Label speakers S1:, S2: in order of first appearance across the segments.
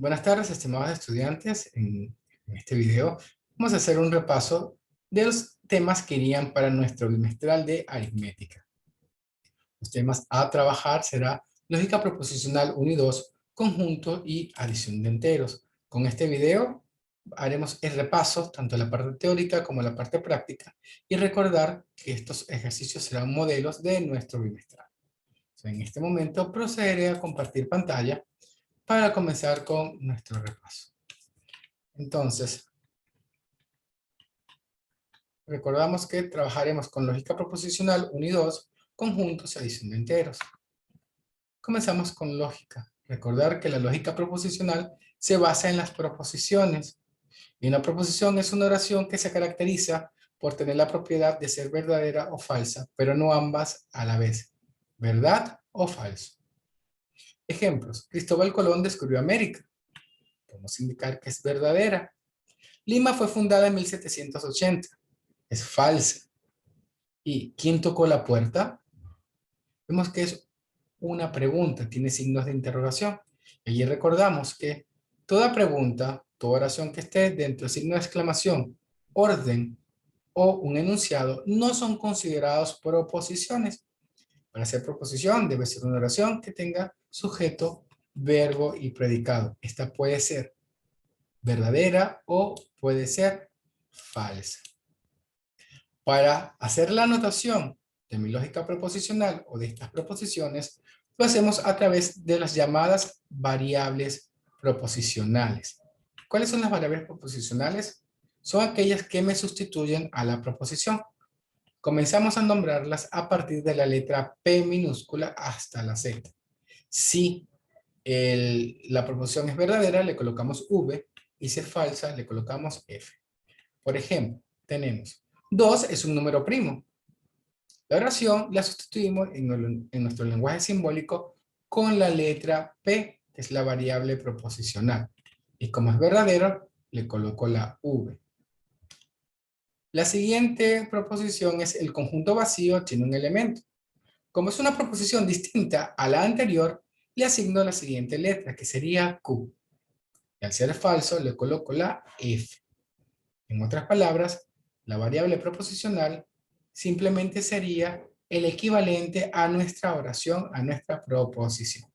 S1: Buenas tardes, estimados estudiantes. En este video vamos a hacer un repaso de los temas que irían para nuestro bimestral de aritmética. Los temas a trabajar será lógica proposicional 1 y 2, conjunto y adición de enteros. Con este video haremos el repaso tanto de la parte teórica como de la parte práctica y recordar que estos ejercicios serán modelos de nuestro bimestral. En este momento procederé a compartir pantalla para comenzar con nuestro repaso. Entonces, recordamos que trabajaremos con lógica proposicional 1 y 2, conjuntos y adición de enteros. Comenzamos con lógica. Recordar que la lógica proposicional se basa en las proposiciones. Y una proposición es una oración que se caracteriza por tener la propiedad de ser verdadera o falsa, pero no ambas a la vez. ¿Verdad o falso? Ejemplos. Cristóbal Colón descubrió América. Podemos indicar que es verdadera. Lima fue fundada en 1780. Es falsa. ¿Y quién tocó la puerta? Vemos que es una pregunta, tiene signos de interrogación. Y allí recordamos que toda pregunta, toda oración que esté dentro del signo de exclamación, orden o un enunciado no son considerados proposiciones. Para ser proposición debe ser una oración que tenga sujeto, verbo y predicado. Esta puede ser verdadera o puede ser falsa. Para hacer la anotación de mi lógica proposicional o de estas proposiciones, lo hacemos a través de las llamadas variables proposicionales. ¿Cuáles son las variables proposicionales? Son aquellas que me sustituyen a la proposición. Comenzamos a nombrarlas a partir de la letra P minúscula hasta la Z. Si la proposición es verdadera, le colocamos V, y si es falsa, le colocamos F. Por ejemplo, tenemos 2 es un número primo. La oración la sustituimos en nuestro lenguaje simbólico con la letra P, que es la variable proposicional. Y como es verdadero, le coloco la V. La siguiente proposición es el conjunto vacío tiene un elemento. Como es una proposición distinta a la anterior, le asigno la siguiente letra, que sería Q. Y al ser falso, le coloco la F. En otras palabras, la variable proposicional simplemente sería el equivalente a nuestra oración, a nuestra proposición.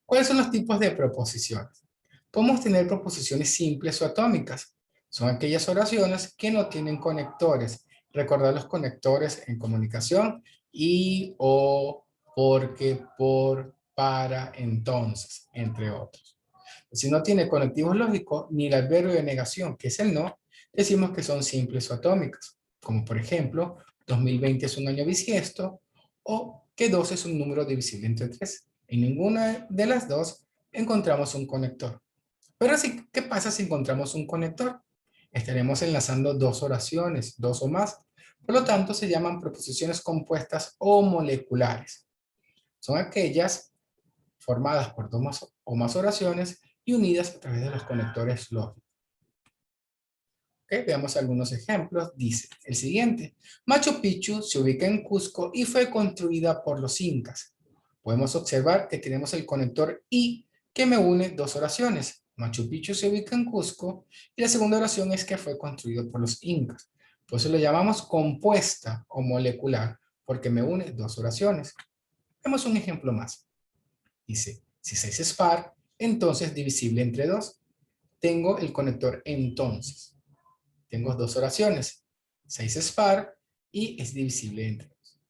S1: ¿Cuáles son los tipos de proposiciones? Podemos tener proposiciones simples o atómicas. Son aquellas oraciones que no tienen conectores. Recordar los conectores en comunicación y, o, porque, por, para, entonces, entre otros. Si no tiene conectivos lógicos ni el adverbio de negación, que es el no, decimos que son simples o atómicas. Como por ejemplo, 2020 es un año bisiesto o que 2 es un número divisible entre 3. En ninguna de las dos encontramos un conector. Pero sí, ¿qué pasa si encontramos un conector? Estaremos enlazando dos oraciones, dos o más. Por lo tanto, se llaman proposiciones compuestas o moleculares. Son aquellas formadas por dos o más oraciones y unidas a través de los conectores lógicos. Okay, veamos algunos ejemplos. Dice el siguiente: Machu Picchu se ubica en Cusco y fue construida por los incas. Podemos observar que tenemos el conector y que me une dos oraciones. Machu Picchu se ubica en Cusco y la segunda oración es que fue construido por los incas. Por eso lo llamamos compuesta o molecular, porque me une dos oraciones. Vemos un ejemplo más. Dice, si 6 es par, entonces divisible entre 2. Tengo el conector entonces. Tengo dos oraciones. 6 es par y es divisible entre 2.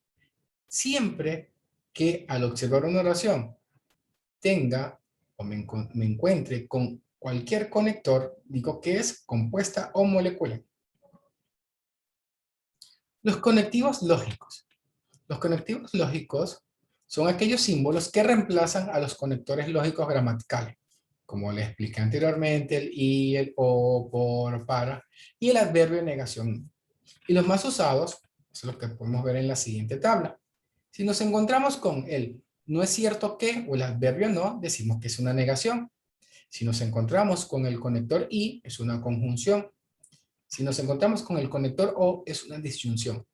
S1: Siempre que al observar una oración tenga o me encuentre con cualquier conector, digo que es compuesta o molecular. Los conectivos lógicos. Los conectivos lógicos son aquellos símbolos que reemplazan a los conectores lógicos gramaticales, como les expliqué anteriormente, el y, el o, por, para, y el adverbio de negación. Y los más usados son los que podemos ver en la siguiente tabla. Si nos encontramos con el no es cierto que o el adverbio no, decimos que es una negación. Si nos encontramos con el conector y, es una conjunción. Si nos encontramos con el conector o, es una disyunción.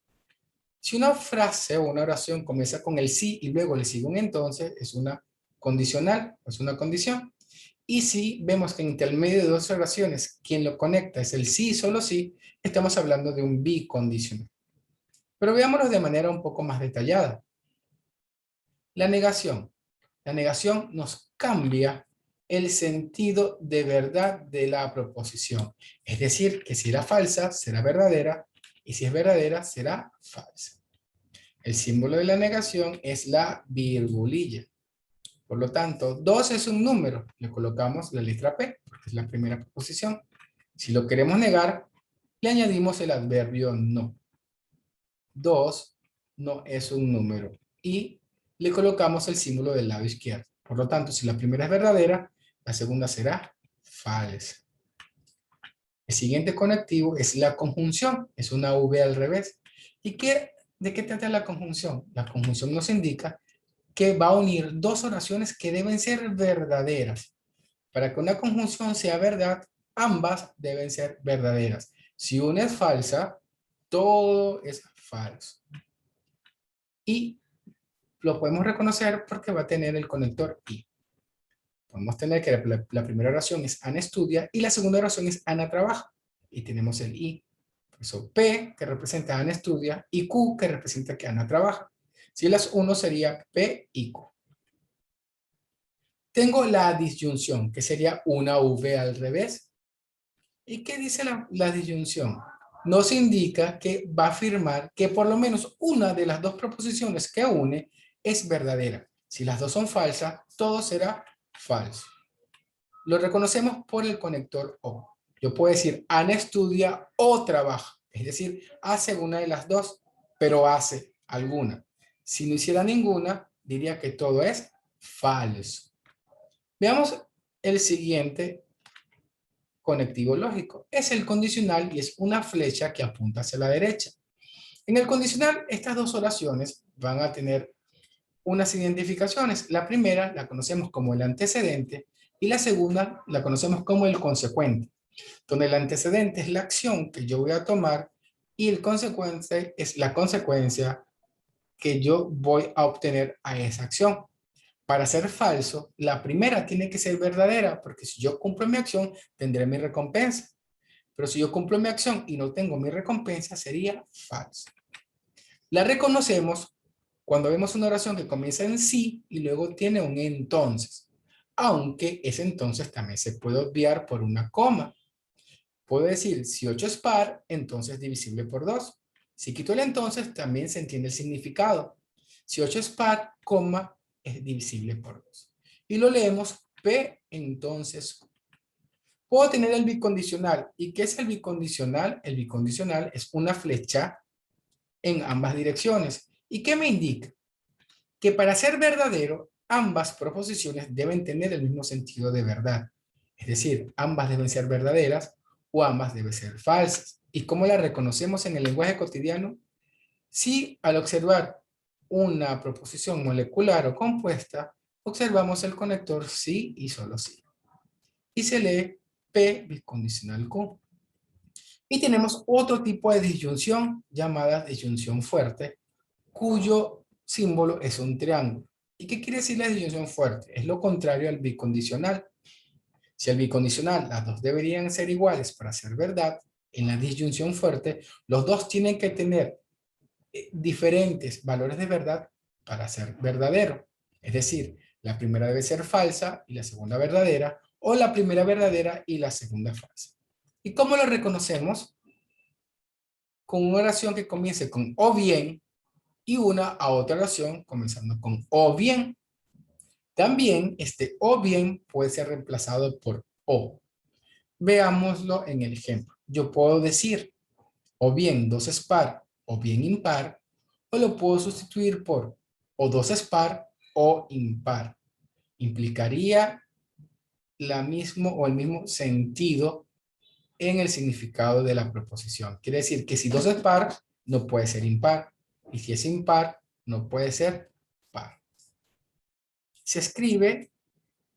S1: Si una frase o una oración comienza con el sí y luego le sigue un entonces, es una condicional, es una condición. Y si vemos que entre el medio de dos oraciones, quien lo conecta es el sí y solo sí, estamos hablando de un bicondicional. Pero veámoslo de manera un poco más detallada. La negación. La negación nos cambia el sentido de verdad de la proposición. Es decir, que si era falsa, será verdadera, y si es verdadera, será falsa. El símbolo de la negación es la virgulilla. Por lo tanto, 2 es un número. Le colocamos la letra P, porque es la primera proposición. Si lo queremos negar, le añadimos el adverbio no. 2 no es un número. Y le colocamos el símbolo del lado izquierdo. Por lo tanto, si la primera es verdadera, la segunda será falsa. El siguiente conectivo es la conjunción. Es una V al revés. ¿Y de qué trata la conjunción? La conjunción nos indica que va a unir dos oraciones que deben ser verdaderas. Para que una conjunción sea verdad, ambas deben ser verdaderas. Si una es falsa, todo es falso. Y lo podemos reconocer porque va a tener el conector y. Podemos tener que la primera oración es Ana estudia y la segunda oración es Ana trabaja. Y tenemos el y. Por eso P, que representa Ana estudia, y Q, que representa que Ana trabaja. Si las 1 sería P y Q. Tengo la disyunción, que sería una V al revés. ¿Y qué dice la disyunción? Nos indica que va a afirmar que por lo menos una de las dos proposiciones que une es verdadera. Si las dos son falsas, todo será falso. Lo reconocemos por el conector O. Yo puedo decir Ana estudia o trabaja. Es decir, hace una de las dos, pero hace alguna. Si no hiciera ninguna, diría que todo es falso. Veamos el siguiente conectivo lógico. Es el condicional y es una flecha que apunta hacia la derecha. En el condicional, estas dos oraciones van a tener unas identificaciones. La primera la conocemos como el antecedente y la segunda la conocemos como el consecuente, donde el antecedente es la acción que yo voy a tomar y el consecuente es la consecuencia que yo voy a obtener a esa acción. Para ser falso, la primera tiene que ser verdadera, porque si yo cumplo mi acción, tendré mi recompensa. Pero si yo cumplo mi acción y no tengo mi recompensa, sería falso. La reconocemos cuando vemos una oración que comienza en sí y luego tiene un entonces. Aunque ese entonces también se puede obviar por una coma. Puedo decir, si 8 es par, entonces es divisible por 2. Si quito el entonces, también se entiende el significado. Si 8 es par, coma, es divisible por 2. Y lo leemos P, entonces. Puedo tener el bicondicional. ¿Y qué es el bicondicional? El bicondicional es una flecha en ambas direcciones. ¿Y qué me indica? Que para ser verdadero, ambas proposiciones deben tener el mismo sentido de verdad. Es decir, ambas deben ser verdaderas o ambas deben ser falsas. ¿Y cómo la reconocemos en el lenguaje cotidiano? Si al observar una proposición molecular o compuesta, observamos el conector sí y solo sí. Y se lee P bicondicional Q. Y tenemos otro tipo de disyunción llamada disyunción fuerte, cuyo símbolo es un triángulo. ¿Y qué quiere decir la disyunción fuerte? Es lo contrario al bicondicional. Si el bicondicional, las dos deberían ser iguales para ser verdad, en la disyunción fuerte, los dos tienen que tener diferentes valores de verdad para ser verdadero. Es decir, la primera debe ser falsa y la segunda verdadera, o la primera verdadera y la segunda falsa. ¿Y cómo lo reconocemos? Con una oración que comience con o bien y una a otra oración comenzando con o bien. También este o bien puede ser reemplazado por o. Veámoslo en el ejemplo. Yo puedo decir o bien 2 es par o bien impar, o lo puedo sustituir por o 2 es par o impar. Implicaría el mismo sentido en el significado de la proposición. Quiere decir que si 2 es par, no puede ser impar. Y si es impar, no puede ser par. Se escribe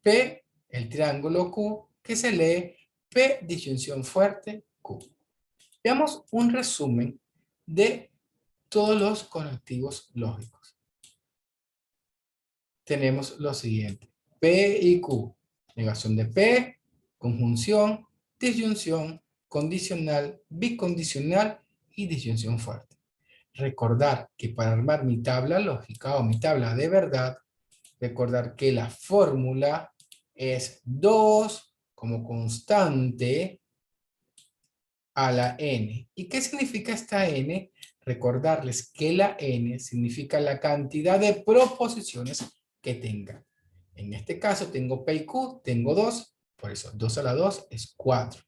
S1: P, el triángulo Q, que se lee P disyunción fuerte Q. Veamos un resumen de todos los conectivos lógicos. Tenemos lo siguiente. P y Q. Negación de P, conjunción, disyunción, condicional, bicondicional y disyunción fuerte. Recordar que para armar mi tabla lógica o mi tabla de verdad, recordar que la fórmula es 2 como constante a la n. ¿Y qué significa esta n? Recordarles que la n significa la cantidad de proposiciones que tenga. En este caso tengo P y Q, tengo 2, por eso 2 a la 2 es 4.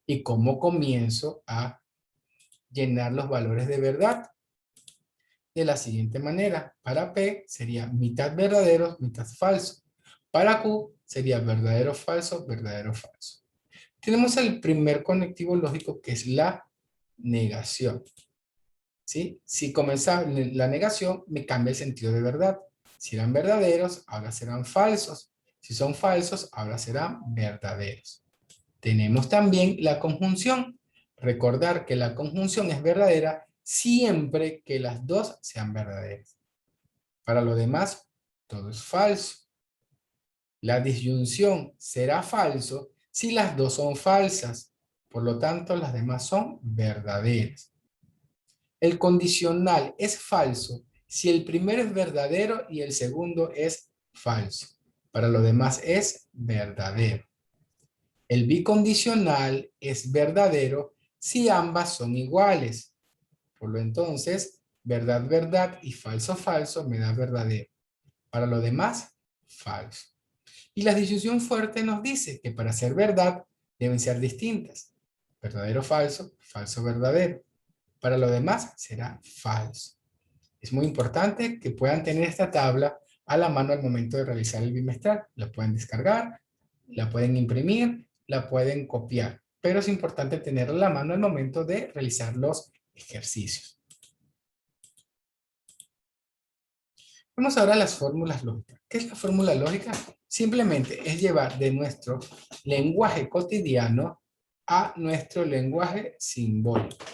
S1: ¿Y cómo comienzo a llenar los valores de verdad? De la siguiente manera. Para P sería mitad verdadero, mitad falso. Para Q sería verdadero, falso, verdadero, falso. Tenemos el primer conectivo lógico que es la negación. ¿Sí? Si comienza la negación, me cambia el sentido de verdad. Si eran verdaderos, ahora serán falsos. Si son falsos, ahora serán verdaderos. Tenemos también la conjunción. Recordar que la conjunción es verdadera siempre que las dos sean verdaderas. Para lo demás, todo es falso. La disyunción será falso si las dos son falsas. Por lo tanto, las demás son verdaderas. El condicional es falso si el primero es verdadero y el segundo es falso. Para lo demás es verdadero. El bicondicional es verdadero si ambas son iguales. Por lo entonces, verdad, verdad y falso, falso me da verdadero. Para lo demás, falso. Y la disyunción fuerte nos dice que para ser verdad deben ser distintas. Verdadero, falso, falso, verdadero. Para lo demás será falso. Es muy importante que puedan tener esta tabla a la mano al momento de realizar el bimestral. La pueden descargar, la pueden imprimir, la pueden copiar. Pero es importante tenerla a la mano al momento de realizar los ejercicios. Vamos ahora a las fórmulas lógicas. ¿Qué es la fórmula lógica? Simplemente es llevar de nuestro lenguaje cotidiano a nuestro lenguaje simbólico.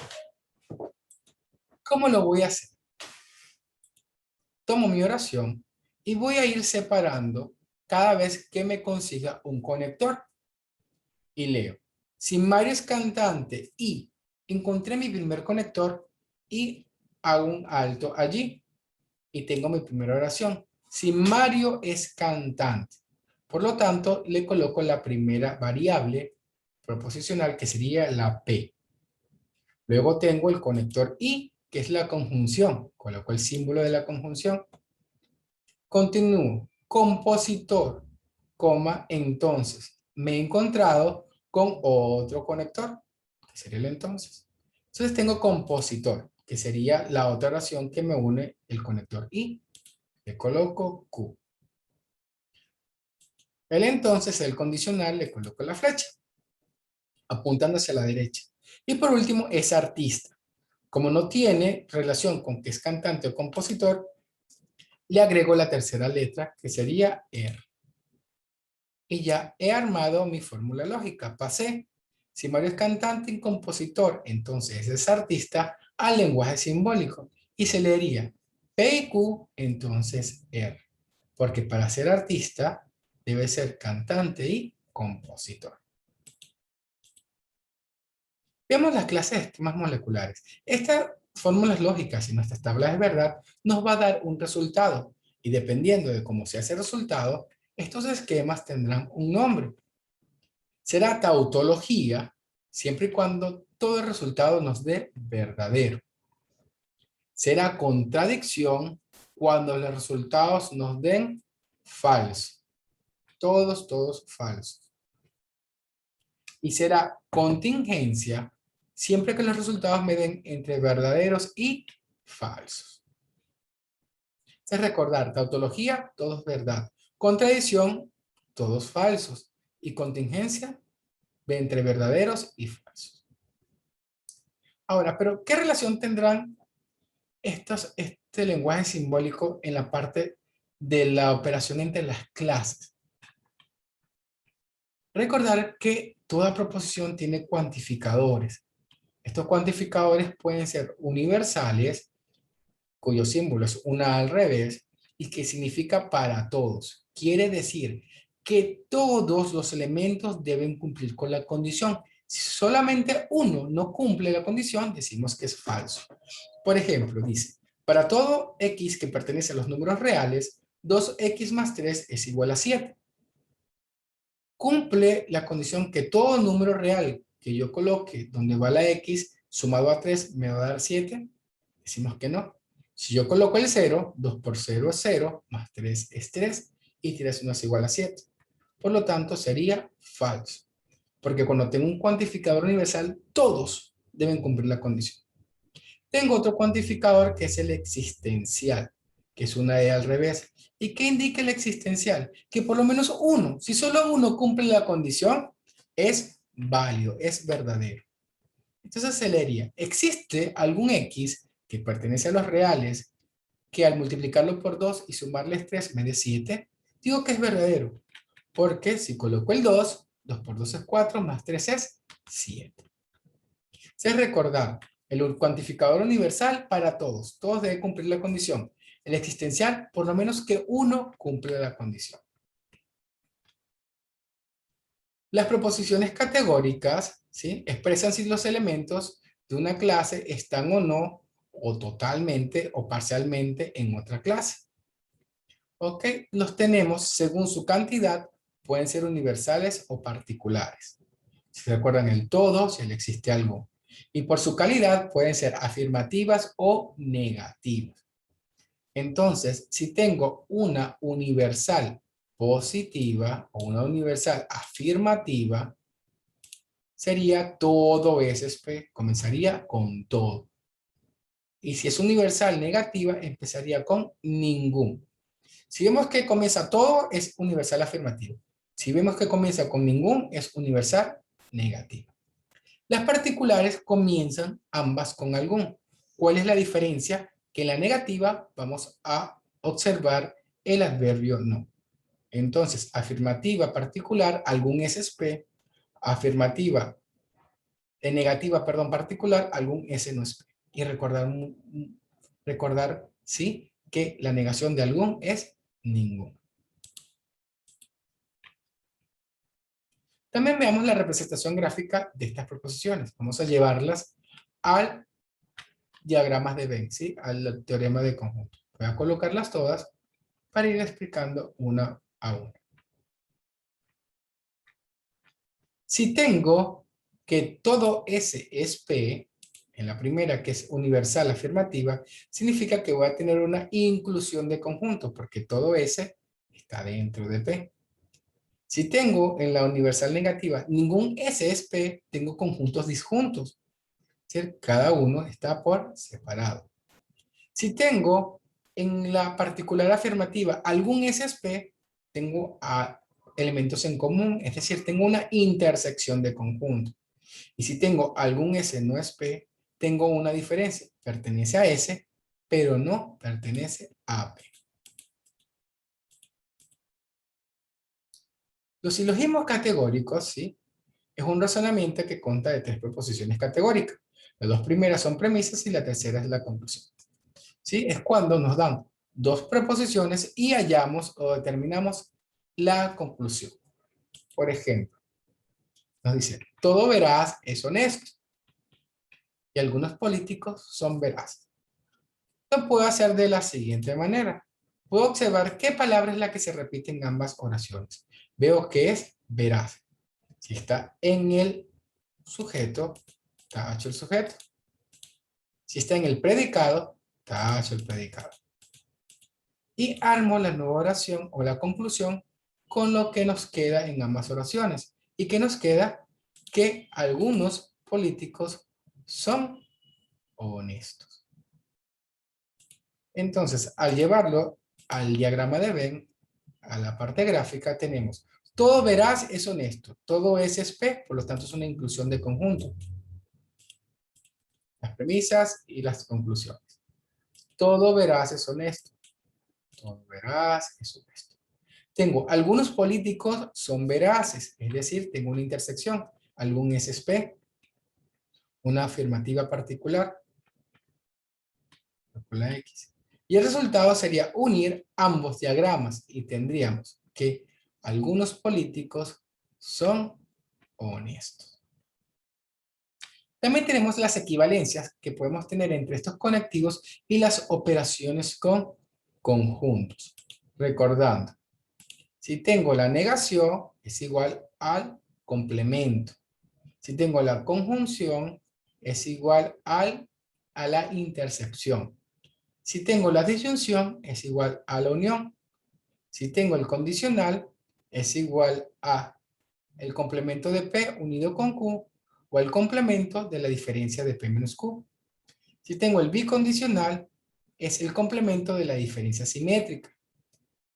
S1: ¿Cómo lo voy a hacer? Tomo mi oración y voy a ir separando cada vez que me consiga un conector. Y leo, si Mario es cantante y encontré mi primer conector y hago un alto allí y tengo mi primera oración. Si Mario es cantante, por lo tanto le coloco la primera variable proposicional que sería la P. Luego tengo el conector I, que es la conjunción. Coloco el símbolo de la conjunción. Continúo. Compositor, coma, entonces. Me he encontrado con otro conector, que sería el entonces. Entonces tengo compositor, que sería la otra oración que me une el conector I. Le coloco Q. El entonces, el condicional, le coloco la flecha, apuntando hacia la derecha. Y por último, es artista. Como no tiene relación con que es cantante o compositor, le agrego la tercera letra, que sería R. Y ya he armado mi fórmula lógica. Pasé, si Mario es cantante y compositor, entonces es artista, al lenguaje simbólico. Y se leería P y Q, entonces R. Porque para ser artista, debe ser cantante y compositor. Veamos las clases de esquemas moleculares. Estas fórmulas lógicas y nuestras tablas de verdad nos va a dar un resultado. Y dependiendo de cómo sea ese resultado, estos esquemas tendrán un nombre. Será tautología siempre y cuando todo el resultado nos dé verdadero. Será contradicción cuando los resultados nos den falso. Todos falsos. Y será contingencia siempre que los resultados me den entre verdaderos y falsos. Es recordar, tautología, todos verdad. Contradicción, todos falsos. Y contingencia, entre verdaderos y falsos. Ahora, pero ¿qué relación tendrán este lenguaje simbólico en la parte de la operación entre las clases? Recordar que toda proposición tiene cuantificadores. Estos cuantificadores pueden ser universales, cuyo símbolo es una al revés, y que significa para todos. Quiere decir que todos los elementos deben cumplir con la condición. Si solamente uno no cumple la condición, decimos que es falso. Por ejemplo, dice, para todo x que pertenece a los números reales, 2x más 3 es igual a 7. Cumple la condición que todo número real que yo coloque donde va la x sumado a 3 me va a dar 7. Decimos que no. Si yo coloco el 0, 2 por 0 es 0, más 3 es 3, y 3 no es igual a 7. Por lo tanto, sería falso. Porque cuando tengo un cuantificador universal, todos deben cumplir la condición. Tengo otro cuantificador que es el existencial, que es una E al revés. ¿Y qué indica el existencial? Que por lo menos uno, si solo uno cumple la condición, es válido, es verdadero. Entonces se leería, ¿existe algún X que pertenece a los reales que al multiplicarlo por 2 y sumarles 3 me dé 7? Digo que es verdadero, porque si coloco el 2, 2 por 2 es 4, más 3 es 7. Se recordar, el cuantificador universal para todos. Todos deben cumplir la condición. El existencial, por lo menos que uno cumple la condición. Las proposiciones categóricas, ¿sí?, expresan si los elementos de una clase están o no, o totalmente o parcialmente en otra clase. ¿Ok? Los tenemos según su cantidad, pueden ser universales o particulares. Si se recuerdan el todo, si le existe algo. Y por su calidad pueden ser afirmativas o negativas. Entonces, si tengo una universal positiva o una universal afirmativa, sería todo SP, comenzaría con todo. Y si es universal negativa, empezaría con ningún. Si vemos que comienza todo, es universal afirmativo. Si vemos que comienza con ningún, es universal negativo. Las particulares comienzan ambas con algún. ¿Cuál es la diferencia? Que en la negativa vamos a observar el adverbio no. Entonces, afirmativa particular, algún es SP. Afirmativa, negativa, perdón, particular, algún S no es P. Y recordar, sí, que la negación de algún es ningún. También veamos la representación gráfica de estas proposiciones. Vamos a llevarlas al diagramas de Venn, ¿sí?, al teorema de conjunto. Voy a colocarlas todas para ir explicando una a una. Si tengo que todo S es P, en la primera, que es universal afirmativa, significa que voy a tener una inclusión de conjuntos, porque todo S está dentro de P. Si tengo en la universal negativa ningún S es P, tengo conjuntos disjuntos. ¿Sí? Cada uno está por separado. Si tengo en la particular afirmativa algún S es P, tengo elementos en común, es decir, tengo una intersección de conjuntos. Y si tengo algún S no es P, tengo una diferencia. Pertenece a S, pero no pertenece a P. Los silogismos categóricos, ¿sí?, es un razonamiento que consta de 3 proposiciones categóricas. Las 2 primeras son premisas y la tercera es la conclusión. ¿Sí? Es cuando nos dan 2 proposiciones y hallamos o determinamos la conclusión. Por ejemplo, nos dice, todo veraz es honesto. Y algunos políticos son veraces. Lo puedo hacer de la siguiente manera. Puedo observar qué palabra es la que se repite en ambas oraciones. Veo que es veraz. Si está en el sujeto, tacho el sujeto. Si está en el predicado, tacho el predicado. Y armo la nueva oración o la conclusión con lo que nos queda en ambas oraciones. ¿Y qué nos queda? Que algunos políticos son honestos. Entonces, al llevarlo al diagrama de Venn, a la parte gráfica, tenemos todo veraz es honesto, todo es SP, por lo tanto es una inclusión de conjunto. Las premisas y las conclusiones. Todo veraz es honesto, todo veraz es honesto. Tengo algunos políticos son veraces, es decir, tengo una intersección, algún es SP, una afirmativa particular, con la X. Y el resultado sería unir ambos diagramas y tendríamos que algunos políticos son honestos. También tenemos las equivalencias que podemos tener entre estos conectivos y las operaciones con conjuntos. Recordando, si tengo la negación es igual al complemento. Si tengo la conjunción es igual a la intercepción. Si tengo la disyunción es igual a la unión. Si tengo el condicional es igual a el complemento de P unido con Q o el complemento de la diferencia de P menos Q. Si tengo el bicondicional es el complemento de la diferencia simétrica.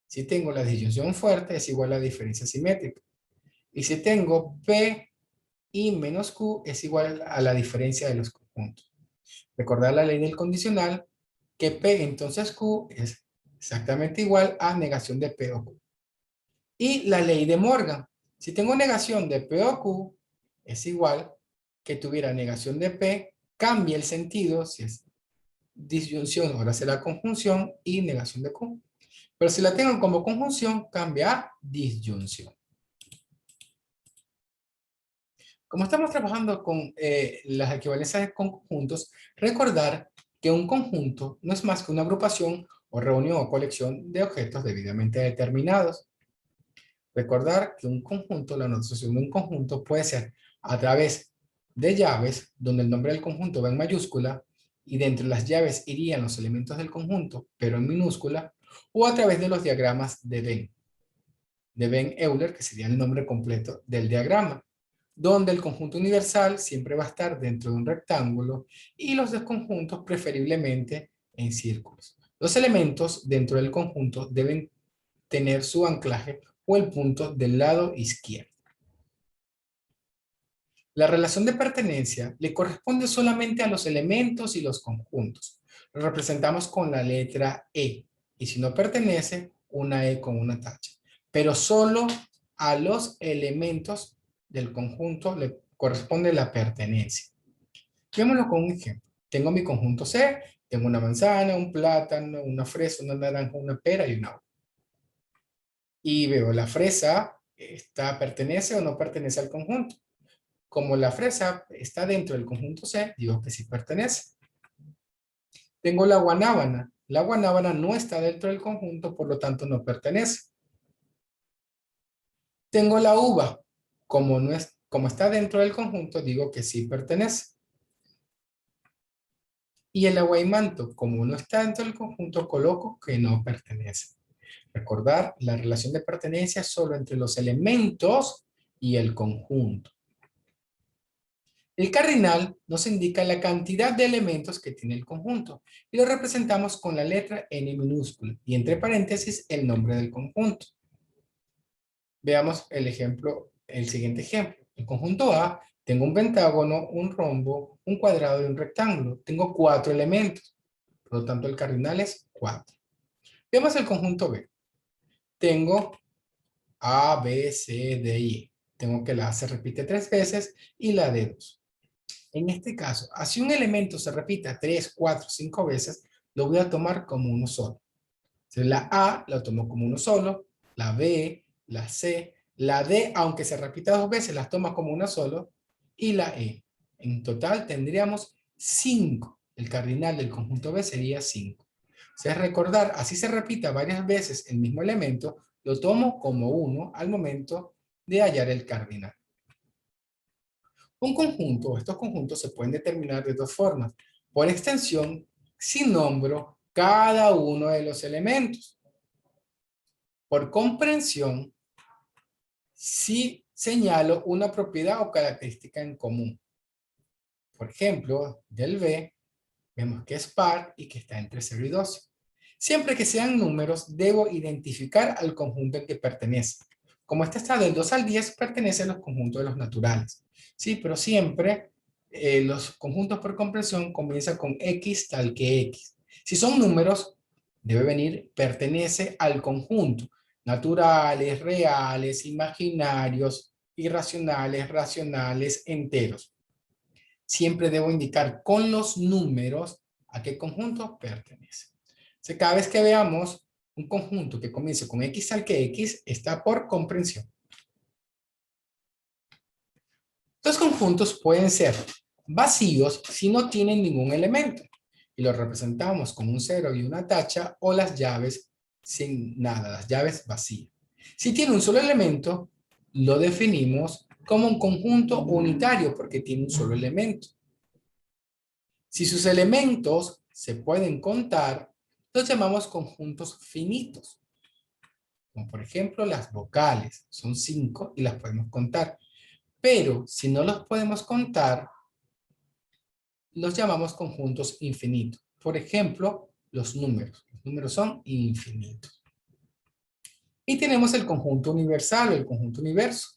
S1: Si tengo la disyunción fuerte es igual a la diferencia simétrica. Y si tengo P y menos Q es igual a la diferencia de los conjuntos. Recordar la ley del condicional, que P entonces Q es exactamente igual a negación de P o Q. Y la ley de Morgan, si tengo negación de P o Q, es igual que tuviera negación de P, cambia el sentido, si es disyunción, ahora será conjunción y negación de Q. Pero si la tengo como conjunción, cambia a disyunción. Como estamos trabajando con las equivalencias con conjuntos, recordar que un conjunto no es más que una agrupación o reunión o colección de objetos debidamente determinados. Recordar que un conjunto, la notación de un conjunto puede ser a través de llaves, donde el nombre del conjunto va en mayúscula, y dentro de las llaves irían los elementos del conjunto, pero en minúscula, o a través de los diagramas de Venn-Euler, que sería el nombre completo del diagrama, donde el conjunto universal siempre va a estar dentro de un rectángulo y los desconjuntos preferiblemente en círculos. Los elementos dentro del conjunto deben tener su anclaje o el punto del lado izquierdo. La relación de pertenencia le corresponde solamente a los elementos y los conjuntos. Lo representamos con la letra E. Y si no pertenece, una E con una tacha. Pero solo a los elementos del conjunto le corresponde la pertenencia. Veámoslo con un ejemplo. Tengo mi conjunto C, tengo una manzana, un plátano, una fresa, una naranja, una pera y una uva. Y veo la fresa, ¿pertenece o no pertenece al conjunto? Como la fresa está dentro del conjunto C, digo que sí pertenece. Tengo la guanábana. La guanábana no está dentro del conjunto, por lo tanto no pertenece. Tengo la uva. Como está dentro del conjunto, digo que sí pertenece. Y el aguaimanto, como no está dentro del conjunto, coloco que no pertenece. Recordar, la relación de pertenencia es solo entre los elementos y el conjunto. El cardinal nos indica la cantidad de elementos que tiene el conjunto y lo representamos con la letra N minúscula y entre paréntesis el nombre del conjunto. Veamos el siguiente ejemplo. El conjunto A, tengo un pentágono, un rombo, un cuadrado y un rectángulo. Tengo 4 elementos, por lo tanto el cardinal es 4. Veamos el conjunto B. Tengo A, B, C, D y E. Tengo que la A se repite 3 veces y la D 2. En este caso, si un elemento se repita 3, 4, 5 veces, lo voy a tomar como uno solo. Entonces, la A la tomo como uno solo, la B, la C, la D, aunque se repita 2 veces, las toma como una solo, y la E. En total tendríamos 5. El cardinal del conjunto B sería 5. O sea, recordar, así se repita varias veces el mismo elemento, lo tomo como uno al momento de hallar el cardinal. Un conjunto, estos conjuntos se pueden determinar de dos formas. Por extensión, si nombro cada uno de los elementos. Por comprensión, si señalo una propiedad o característica en común. Por ejemplo, del B, vemos que es par y que está entre 0 y 12. Siempre que sean números, debo identificar al conjunto al que pertenece. Como este está del 2 al 10, pertenece a los conjuntos de los naturales. Sí, pero siempre los conjuntos por comprensión comienzan con X tal que X. Si son números, debe venir, pertenece al conjunto. Naturales, reales, imaginarios, irracionales, racionales, enteros. Siempre debo indicar con los números a qué conjunto pertenece. sea, cada vez que veamos un conjunto que comience con X al que X, está por comprensión. Los conjuntos pueden ser vacíos si no tienen ningún elemento. Y los representamos con un cero y una tacha, o las llaves sin nada, las llaves vacías. Si tiene un solo elemento, lo definimos como un conjunto unitario porque tiene un solo elemento. Si sus elementos se pueden contar, los llamamos conjuntos finitos. Como por ejemplo las vocales, son 5 y las podemos contar. Pero si no los podemos contar, los llamamos conjuntos infinitos. Por ejemplo, los números. Los números son infinitos. Y tenemos el conjunto universal o el conjunto universo.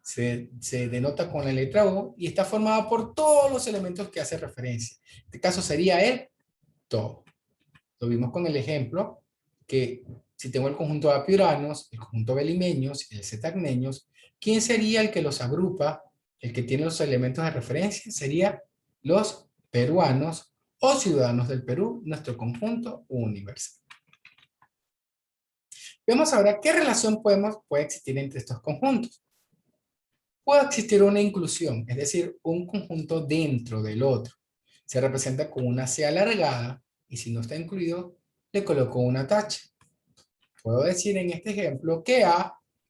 S1: Se denota con la letra U y está formado por todos los elementos que hace referencia. En este caso sería el todo. Lo vimos con el ejemplo que si tengo el conjunto A piuranos, el conjunto B limeños y el Z agneños, ¿quién sería el que los agrupa? El que tiene los elementos de referencia sería los peruanos o ciudadanos del Perú, nuestro conjunto universal. Veamos ahora qué relación puede existir entre estos conjuntos. Puede existir una inclusión, es decir, un conjunto dentro del otro. Se representa con una C alargada y si no está incluido, le coloco una tacha. Puedo decir en este ejemplo que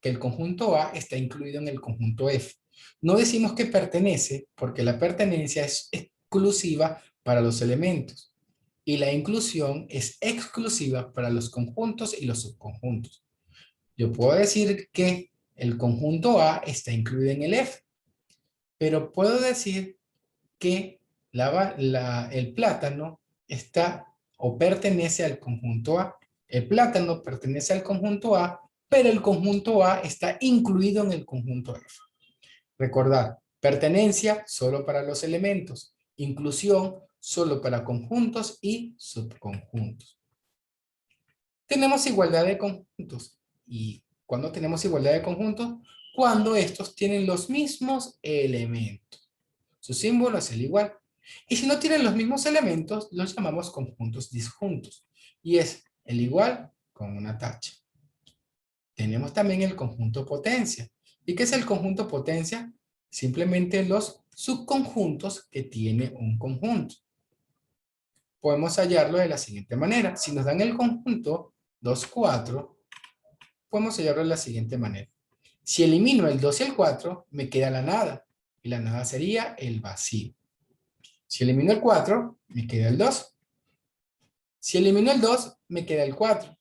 S1: el conjunto A está incluido en el conjunto F. No decimos que pertenece porque la pertenencia es exclusiva para los elementos y la inclusión es exclusiva para los conjuntos y los subconjuntos. Yo puedo decir que el conjunto A está incluido en el F, pero puedo decir que el plátano está o pertenece al conjunto A. El plátano pertenece al conjunto A, pero el conjunto A está incluido en el conjunto F. Recordad, pertenencia solo para los elementos, inclusión solo para conjuntos y subconjuntos. Tenemos igualdad de conjuntos. ¿Y cuándo tenemos igualdad de conjuntos? Cuando estos tienen los mismos elementos. Su símbolo es el igual. Y si no tienen los mismos elementos, los llamamos conjuntos disjuntos. Y es el igual con una tacha. Tenemos también el conjunto potencia. ¿Y qué es el conjunto potencia? Simplemente los subconjuntos que tiene un conjunto. Podemos hallarlo de la siguiente manera. Si nos dan el conjunto 2, 4, podemos hallarlo de la siguiente manera. Si elimino el 2 y el 4, me queda la nada. Y la nada sería el vacío. Si elimino el 4, me queda el 2. Si elimino el 2, me queda el 4.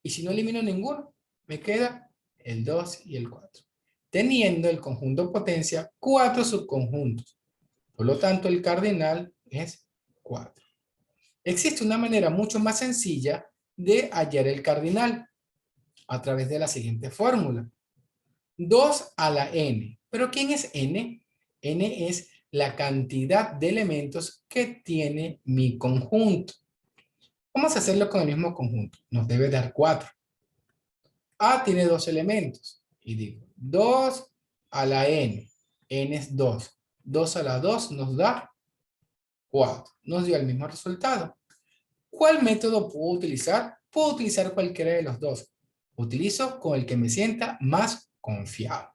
S1: Y si no elimino ninguno, me queda el 2 y el 4. Teniendo el conjunto potencia 4 subconjuntos. Por lo tanto, el cardinal es 4. Existe una manera mucho más sencilla de hallar el cardinal a través de la siguiente fórmula. 2 a la n. ¿Pero quién es n? N es la cantidad de elementos que tiene mi conjunto. Vamos a hacerlo con el mismo conjunto. Nos debe dar 4. A tiene 2 elementos. Y digo, 2 a la n. N es 2. 2 a la 2 nos da 4. Nos dio el mismo resultado. ¿Cuál método puedo utilizar? Puedo utilizar cualquiera de los dos. Utilizo con el que me sienta más confiado.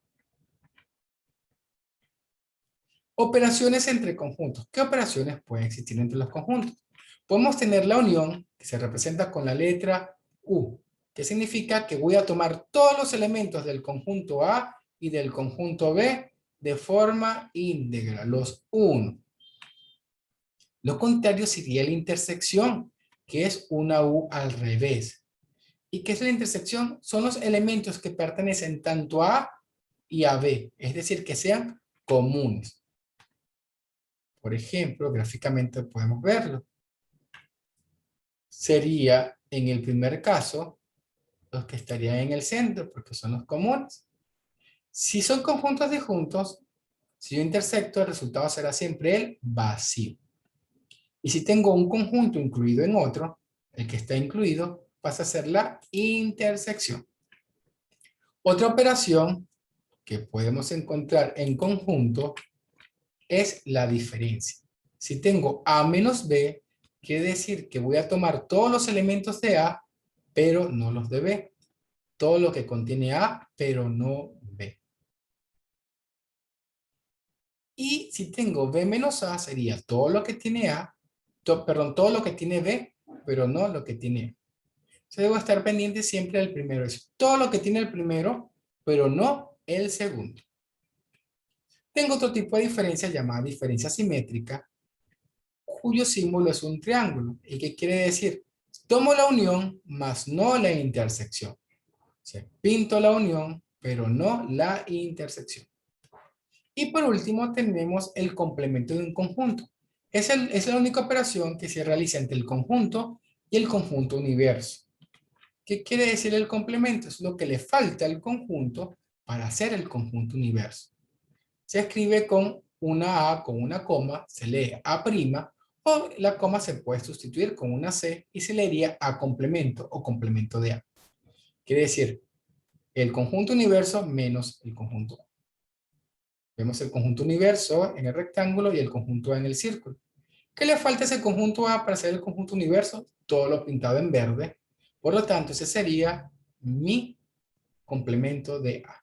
S1: Operaciones entre conjuntos. ¿Qué operaciones pueden existir entre los conjuntos? Podemos tener la unión, que se representa con la letra U, que significa que voy a tomar todos los elementos del conjunto A y del conjunto B de forma íntegra, los uno. Lo contrario sería la intersección, que es una U al revés. ¿Y qué es la intersección? Son los elementos que pertenecen tanto a A y a B, es decir, que sean comunes. Por ejemplo, gráficamente podemos verlo. Sería, en el primer caso, los que estarían en el centro, porque son los comunes. Si son conjuntos disjuntos, si yo intersecto, el resultado será siempre el vacío. Y si tengo un conjunto incluido en otro, el que está incluido pasa a ser la intersección. Otra operación que podemos encontrar en conjunto es la diferencia. Si tengo A menos B, Quiere decir que voy a tomar todos los elementos de A, pero no los de B. Todo lo que contiene A, pero no B. Y si tengo B menos A, sería todo lo que tiene A, perdón, todo lo que tiene B, pero no lo que tiene A. Entonces debo estar pendiente siempre del primero. Es todo lo que tiene el primero, pero no el segundo. Tengo otro tipo de diferencia llamada diferencia simétrica, cuyo símbolo es un triángulo. ¿Y qué quiere decir? Tomo la unión, más no la intersección. O sea, pinto la unión, pero no la intersección. Y por último tenemos el complemento de un conjunto. Es la única operación que se realiza entre el conjunto y el conjunto universo. ¿Qué quiere decir el complemento? Es lo que le falta al conjunto para hacer el conjunto universo. Se escribe con una A, con una coma, se lee A', o la coma se puede sustituir con una C y se leería A complemento o complemento de A. Quiere decir, el conjunto universo menos el conjunto A. Vemos el conjunto universo en el rectángulo y el conjunto A en el círculo. ¿Qué le falta a ese conjunto A para hacer el conjunto universo? Todo lo pintado en verde. Por lo tanto, ese sería mi complemento de A.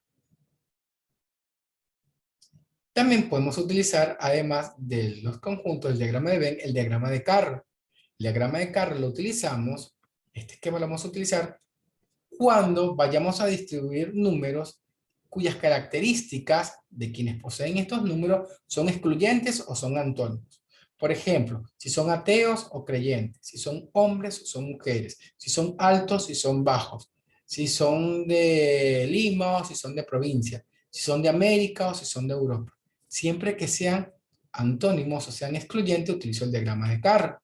S1: También podemos utilizar, además de los conjuntos, el diagrama de Venn, el diagrama de Carro. El diagrama de Carro lo utilizamos, este esquema lo vamos a utilizar cuando vayamos a distribuir números cuyas características de quienes poseen estos números son excluyentes o son antónimos. Por ejemplo, si son ateos o creyentes, si son hombres o son mujeres, si son altos y son bajos, si son de Lima o si son de provincia, si son de América o si son de Europa. Siempre que sean antónimos o sean excluyentes, utilizo el diagrama de Carro,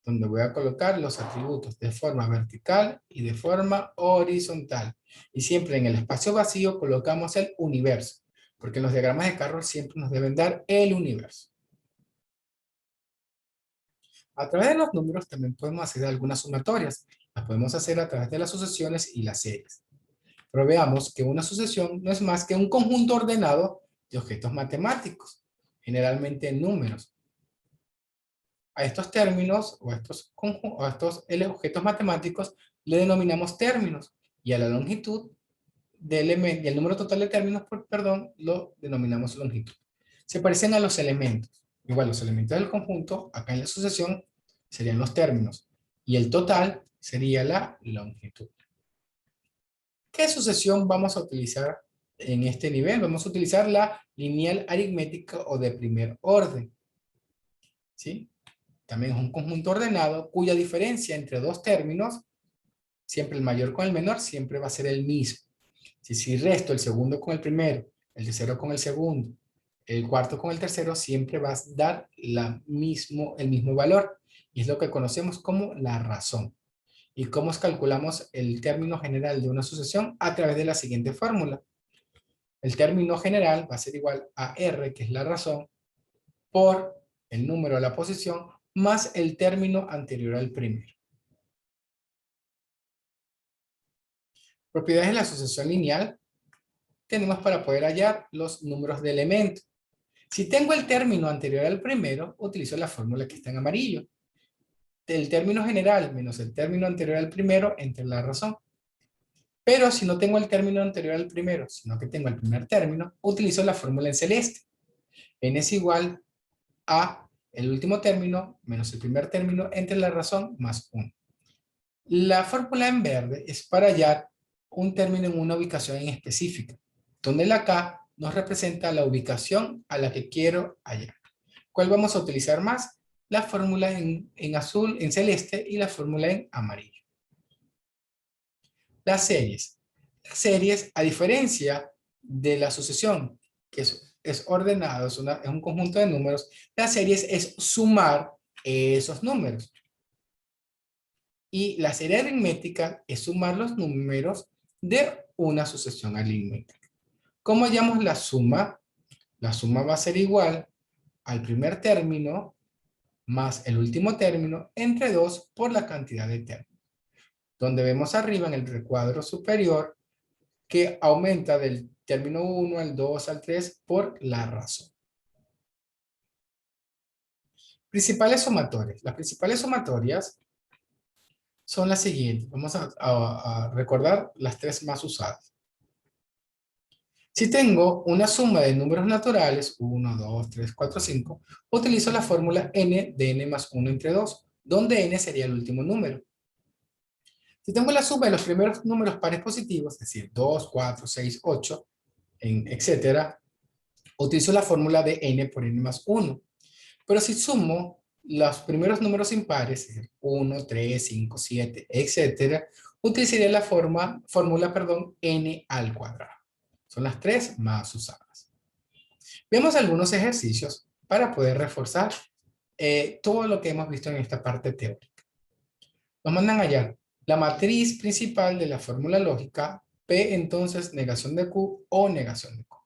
S1: donde voy a colocar los atributos de forma vertical y de forma horizontal. Y siempre en el espacio vacío colocamos el universo, porque en los diagramas de Carro siempre nos deben dar el universo. A través de los números también podemos hacer algunas sumatorias. Las podemos hacer a través de las sucesiones y las series. Pero veamos que una sucesión no es más que un conjunto ordenado de objetos matemáticos, generalmente en números. A estos términos o a estos objetos matemáticos le denominamos términos y a la longitud de elemento y el número total de términos, perdón, lo denominamos longitud. Se parecen a los elementos. Igual los elementos del conjunto, acá en la sucesión, serían los términos y el total sería la longitud. ¿Qué sucesión vamos a utilizar en este nivel? Vamos a utilizar la lineal aritmética o de primer orden. ¿Sí? También es un conjunto ordenado cuya diferencia entre dos términos, siempre el mayor con el menor, siempre va a ser el mismo. Si resto el segundo con el primero, el tercero con el segundo, el cuarto con el tercero, siempre va a dar el mismo valor. Y es lo que conocemos como la razón. ¿Y cómo calculamos el término general de una sucesión? A través de la siguiente fórmula. El término general va a ser igual a R, que es la razón, por el número de la posición, más el término anterior al primero. Propiedades de la asociación lineal tenemos para poder hallar los números de elementos. Si tengo el término anterior al primero, utilizo la fórmula que está en amarillo. El término general menos el término anterior al primero entre la razón. Pero si no tengo el término anterior al primero, sino que tengo el primer término, utilizo la fórmula en celeste. N es igual a el último término menos el primer término entre la razón más 1. La fórmula en verde es para hallar un término en una ubicación en específica, donde la K nos representa la ubicación a la que quiero hallar. ¿Cuál vamos a utilizar más? La fórmula en azul, en celeste, y la fórmula en amarillo. Las series. Las series, a diferencia de la sucesión, que es ordenado, es un conjunto de números, las series es sumar esos números. Y la serie aritmética es sumar los números de una sucesión aritmética. ¿Cómo hallamos la suma? La suma va a ser igual al primer término más el último término entre 2 por la cantidad de términos. Donde vemos arriba en el recuadro superior que aumenta del término 1 al 2 al 3 por la razón. Principales sumatorias. Las principales sumatorias son las siguientes. Vamos a recordar las tres más usadas. Si tengo una suma de números naturales, 1, 2, 3, 4, 5, utilizo la fórmula n de n más 1 entre 2, donde n sería el último número. Si tengo la suma de los primeros números pares positivos, es decir, 2, 4, 6, 8, etcétera, utilizo la fórmula de n por n más 1. Pero si sumo los primeros números impares, es decir, 1, 3, 5, 7, etcétera, utilizaría la fórmula, n al cuadrado. Son las tres más usadas. Veamos algunos ejercicios para poder reforzar todo lo que hemos visto en esta parte teórica. Nos mandan a hallar la matriz principal de la fórmula lógica, P entonces negación de Q o negación de Q.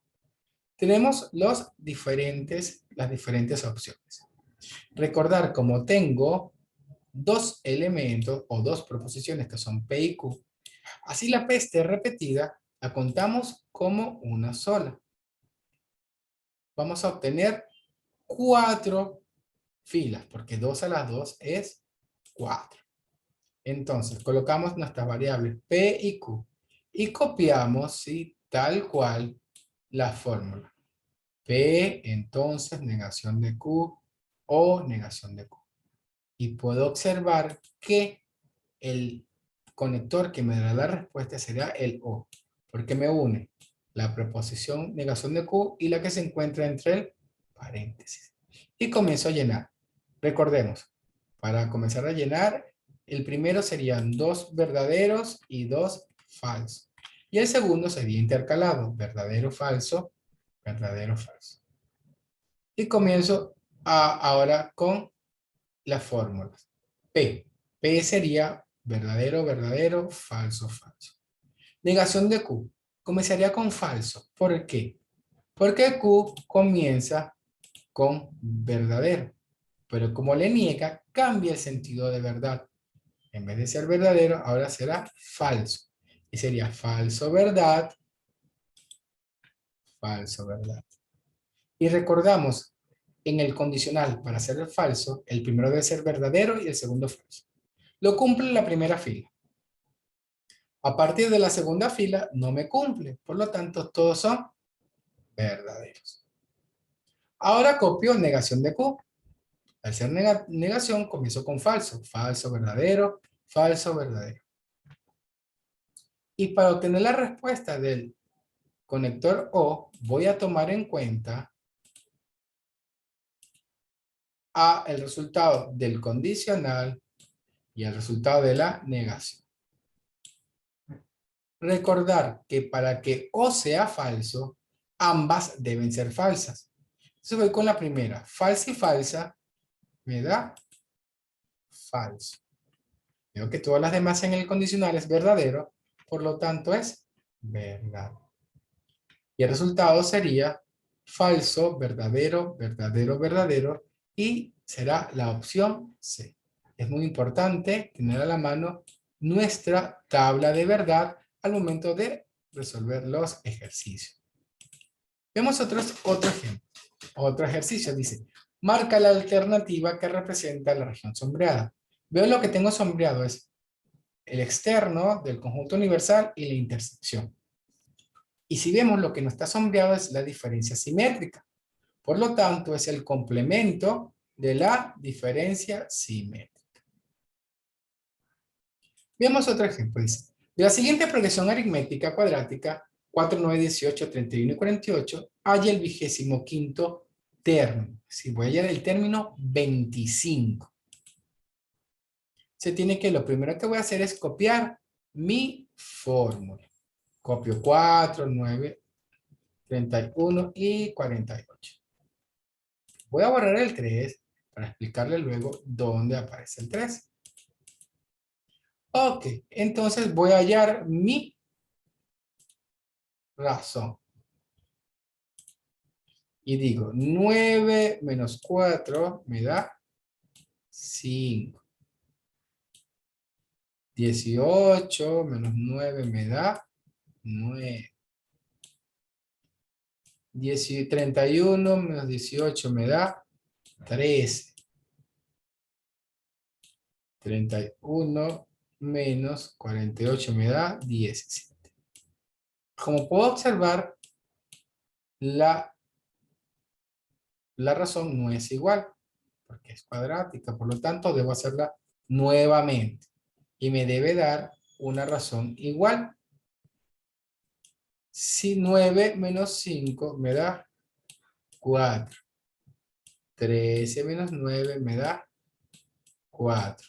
S1: Tenemos las diferentes opciones. Recordar, como tengo dos elementos o dos proposiciones que son P y Q, así la P esté repetida, la contamos como una sola. Vamos a obtener 4 filas, porque 2 a las 2 es 4. Entonces, colocamos nuestras variables P y Q y copiamos, ¿sí?, tal cual la fórmula. P, entonces, negación de Q o negación de Q. Y puedo observar que el conector que me dará la respuesta será el O, porque me une la preposición negación de Q y la que se encuentra entre el paréntesis. Y comienzo a llenar. Recordemos, para comenzar a llenar, el primero serían 2 verdaderos y 2 falsos. Y el segundo sería intercalado, verdadero, falso, verdadero, falso. Y comienzo ahora con las fórmulas. P. P sería verdadero, verdadero, falso, falso. Negación de Q. Comenzaría con falso. ¿Por qué? Porque Q comienza con verdadero. Pero como le niega, cambia el sentido de verdad. En vez de ser verdadero, ahora será falso. Y sería falso, verdad, falso, verdad. Y recordamos, en el condicional, para hacer el falso, el primero debe ser verdadero y el segundo falso. Lo cumple la primera fila. A partir de la segunda fila no me cumple, por lo tanto todos son verdaderos. Ahora copio negación de Q. Al ser negación comienzo con falso, falso, verdadero, falso, verdadero. Y para obtener la respuesta del conector O, voy a tomar en cuenta el resultado del condicional y el resultado de la negación. Recordar que para que O sea falso, ambas deben ser falsas. Entonces voy con la primera. Falsa y falsa me da falso. Veo que todas las demás en el condicional es verdadero, por lo tanto es verdad. Y el resultado sería falso, verdadero, verdadero, verdadero, y será la opción C. Es muy importante tener a la mano nuestra tabla de verdad al momento de resolver los ejercicios. Vemos otro ejemplo. Otro ejercicio dice, marca la alternativa que representa la región sombreada. Veo lo que tengo sombreado es el externo del conjunto universal y la intersección. Y si vemos lo que no está sombreado es la diferencia simétrica. Por lo tanto, es el complemento de la diferencia simétrica. Veamos otro ejemplo. Dice, de la siguiente progresión aritmética cuadrática, 4, 9, 18, 31 y 48, halla el 25º término. Si voy a hallar el término 25. Se tiene que, lo primero que voy a hacer es copiar mi fórmula. Copio 4, 9, 31 y 48. Voy a borrar el 3 para explicarle luego dónde aparece el 3. Ok, entonces voy a hallar mi razón. Y digo, 9 menos 4 me da 5. 18 menos 9 me da 9. 31 menos 18 me da 13. 31 menos 48 me da 17. Como puedo observar, la razón no es igual, porque es cuadrática, por lo tanto debo hacerla nuevamente. Y me debe dar una razón igual. Si 9 menos 5 me da 4. 13 menos 9 me da 4.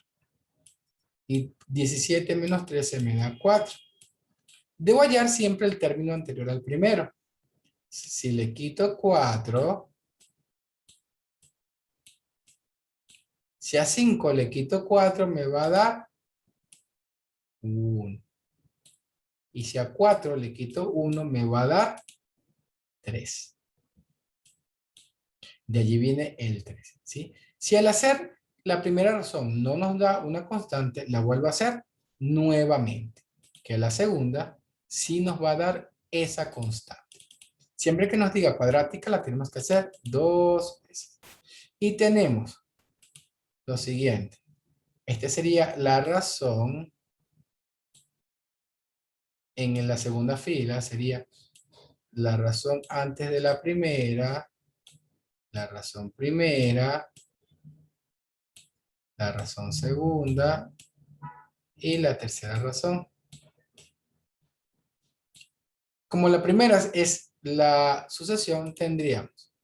S1: Y 17 menos 13 me da 4. Debo hallar siempre el término anterior al primero. Si le quito 4, si a 5 le quito 4 me va a dar 1. Y si a 4 le quito 1 me va a dar 3. De allí viene el 3. ¿Sí? Si al hacer la primera razón no nos da una constante, la vuelvo a hacer nuevamente. Que la segunda sí nos va a dar esa constante. Siempre que nos diga cuadrática la tenemos que hacer 2 veces. Y tenemos lo siguiente. Esta sería la razón. En la segunda fila sería la razón antes de la primera, la razón primera, la razón segunda y la tercera razón. Como la primera es la sucesión, tendríamos,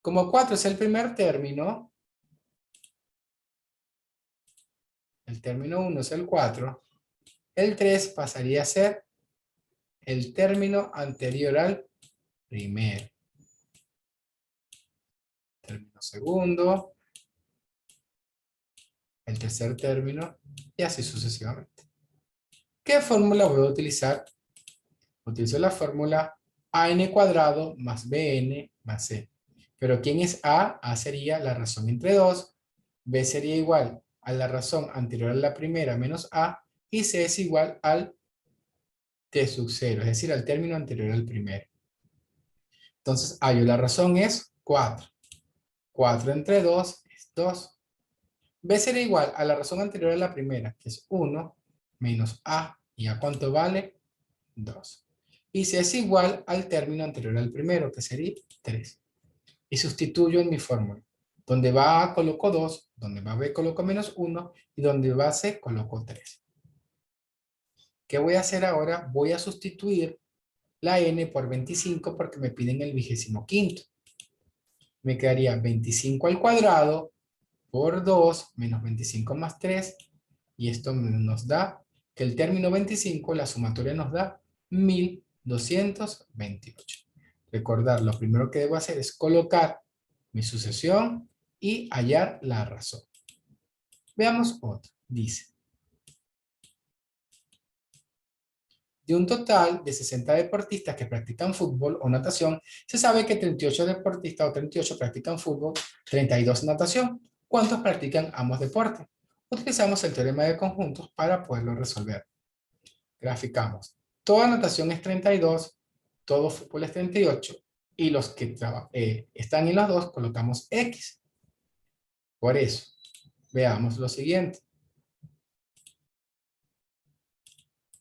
S1: como 4 es el primer término, el término 1 es el 4, el 3 pasaría a ser el término anterior al primero. Término segundo, el tercer término y así sucesivamente. ¿Qué fórmula voy a utilizar? Utilizo la fórmula an cuadrado más bn más c. Pero ¿quién es a? A sería la razón entre 2. B sería igual a la razón anterior a la primera menos a. Y c es igual al t sub 0, es decir, al término anterior al primero. Entonces, la razón es 4. 4 entre 2 es 2. B sería igual a la razón anterior a la primera, que es 1, menos a. ¿Y a cuánto vale? 2. Y C es igual al término anterior al primero, que sería 3. Y sustituyo en mi fórmula. Donde va A coloco 2, donde va B coloco menos 1, y donde va C coloco 3. ¿Qué voy a hacer ahora? Voy a sustituir la n por 25 porque me piden el 25º. Me quedaría 25 al cuadrado por 2 menos 25 más 3. Y esto nos da que el término 25, la sumatoria nos da 1228. Recordar, lo primero que debo hacer es colocar mi sucesión y hallar la razón. Veamos otro. Dice, de un total de 60 deportistas que practican fútbol o natación, se sabe que 38 deportistas o 38 practican fútbol, 32 natación. ¿Cuántos practican ambos deportes? Utilizamos el teorema de conjuntos para poderlo resolver. Graficamos. Toda natación es 32, todo fútbol es 38, y los que están en los dos colocamos X. Por eso, veamos lo siguiente.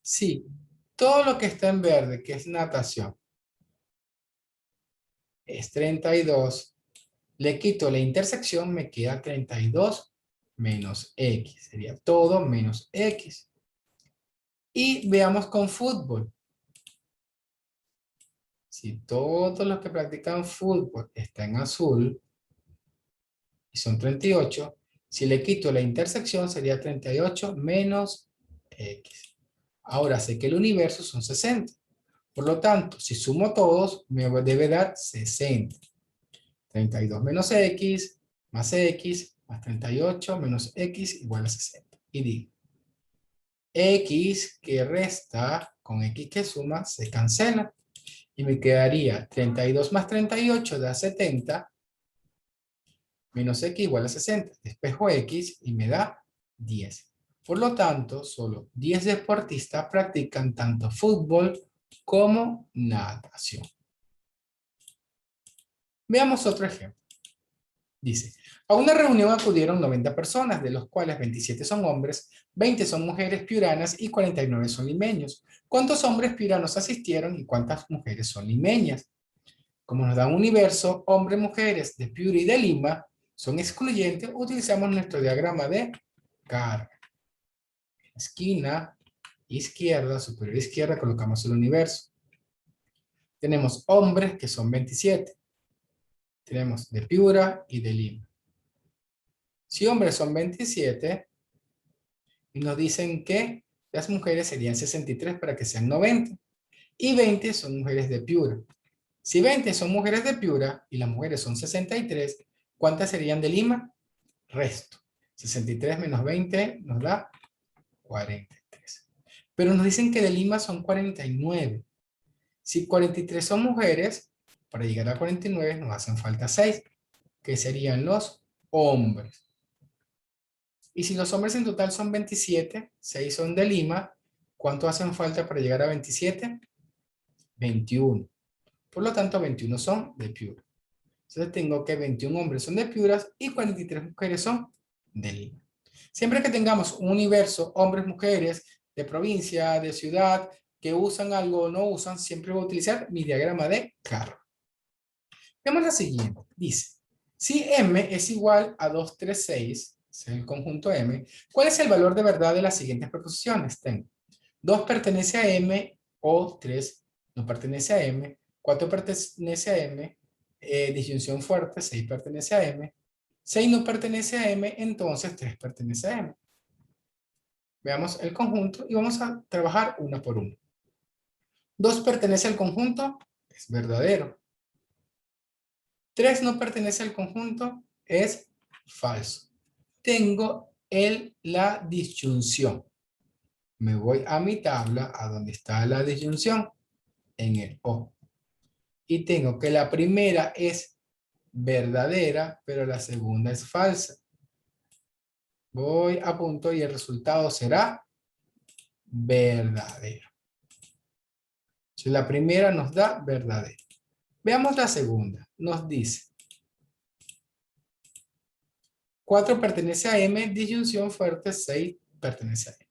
S1: Si todo lo que está en verde, que es natación, es 32, le quito la intersección, me queda 32 menos X. Sería todo menos X. Y veamos con fútbol. Si todos los que practican fútbol están en azul, y son 38, si le quito la intersección sería 38 menos X. Ahora sé que el universo son 60. Por lo tanto, si sumo todos, me debe dar 60. 32 menos X, más 38 menos X igual a 60. Y digo, X que resta con X que suma se cancela. Y me quedaría 32 más 38 da 70, menos X igual a 60. Despejo X y me da 10. Por lo tanto, solo 10 deportistas practican tanto fútbol como natación. Veamos otro ejemplo. Dice, a una reunión acudieron 90 personas, de los cuales 27 son hombres, 20 son mujeres piuranas y 49 son limeños. ¿Cuántos hombres piuranos asistieron y cuántas mujeres son limeñas? Como nos da un universo, hombres, mujeres de Piura y de Lima son excluyentes, utilizamos nuestro diagrama de carga. Esquina izquierda, superior izquierda, colocamos el universo. Tenemos hombres que son 27. Tenemos de Piura y de Lima. Si hombres son 27, y nos dicen que las mujeres serían 63 para que sean 90. Y 20 son mujeres de Piura. Si 20 son mujeres de Piura y las mujeres son 63, ¿cuántas serían de Lima? Resto. 63 menos 20 nos da 43. Pero nos dicen que de Lima son 49. Si 43 son mujeres, para llegar a 49 nos hacen falta 6, que serían los hombres. Y si los hombres en total son 27, 6 son de Lima, ¿cuánto hacen falta para llegar a 27? 21. Por lo tanto, 21 son de Piura. Entonces tengo que 21 hombres son de Piura y 43 mujeres son de Lima. Siempre que tengamos un universo, hombres, mujeres, de provincia, de ciudad, que usan algo o no usan, siempre voy a utilizar mi diagrama de carro. Veamos la siguiente. Dice, si M es igual a 2, 3, 6, es el conjunto M, ¿cuál es el valor de verdad de las siguientes proposiciones? Tengo 2 pertenece a M o 3 no pertenece a M, 4 pertenece a M, disyunción fuerte, 6 pertenece a M, 6 no pertenece a M, entonces 3 pertenece a M. Veamos el conjunto y vamos a trabajar una por una. 2 pertenece al conjunto, es verdadero. 3 no pertenece al conjunto, es falso. Tengo la disyunción. Me voy a mi tabla, a donde está la disyunción, en el O. Y tengo que la primera es verdadera, pero la segunda es falsa. Voy a punto y el resultado será verdadero. Si la primera nos da verdadero. Veamos la segunda. Nos dice 4 pertenece a M, disyunción fuerte, 6 pertenece a M.